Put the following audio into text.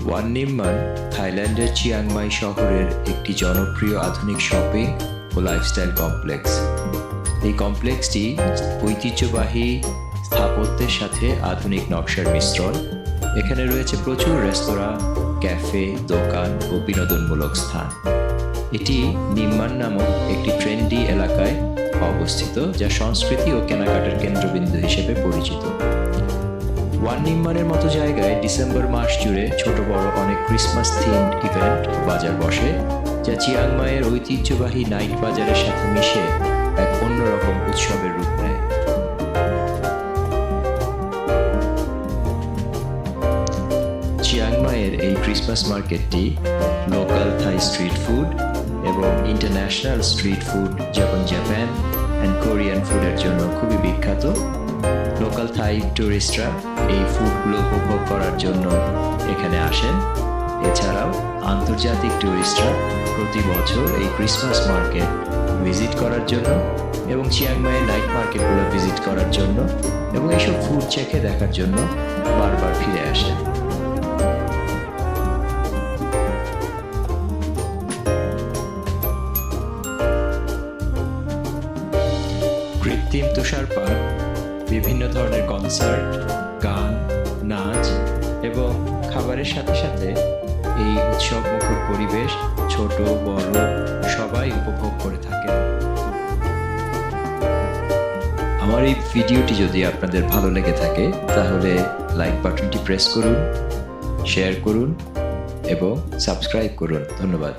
One নিম্মান থাইল্যান্ডের Chiang Mai শহরের একটি জনপ্রিয় আধুনিক শপিং ও লাইফস্টাইল কমপ্লেক্স। এই কমপ্লেক্সটি ঐতিহ্যবাহী স্থাপত্যের সাথে আধুনিক নকশার মিশ্রণ। এখানে রয়েছে প্রচুর রেস্তোরাঁ, ক্যাফে, দোকান ও বিনোদনমূলক স্থান। এটি নিম্মান নামক একটি ট্রেন্ডি এলাকায় অবস্থিত, যা সংস্কৃতি ও কেনাকাটার কেন্দ্রবিন্দু হিসেবে পরিচিত। ওয়ান নিম্মানের মতো জায়গায় ডিসেম্বর মাস জুড়ে ছোট বড় অনেক ক্রিসমাস থিমড ইভেন্ট ও বাজার বসে, যা চিয়াংমাইয়ের ঐতিহ্যবাহী নাইট বাজারের সাথে মিশে এক অন্যরকম উৎসবের রূপ নেয়। চিয়াংমাইয়ের এই ক্রিসমাস মার্কেটটি লোকাল থাই স্ট্রিট ফুড এবং ইন্টারন্যাশনাল স্ট্রিট ফুড যেমন জাপান অ্যান্ড কোরিয়ান ফুডের জন্য খুবই বিখ্যাত। লোকাল থাই টুরিস্টরা এই ফুডগুলো উপভোগ করার জন্য এখানে আসেন। এছাড়াও আন্তর্জাতিক টুরিস্টরা প্রতি বছর এই ক্রিসমাস মার্কেট ভিজিট করার জন্য এবং চিয়াংমাইয়ের নাইট মার্কেটগুলো ভিজিট করার জন্য এবং এইসব ফুড চেখে দেখার জন্য বারবার ফিরে আসেন। কৃত্রিম তুষারপাত, বিভিন্ন ধরনের কনসার্ট, গান, নাচ এবং খাবারের সাথে সাথে এই উৎসব মুখর পরিবেশ ছোট বড় সবাই উপভোগ করে থাকেন। আমার এই ভিডিওটি যদি আপনাদের ভালো লেগে থাকে তাহলে লাইক বাটনটি প্রেস করুন, শেয়ার করুন এবং সাবস্ক্রাইব করুন। ধন্যবাদ।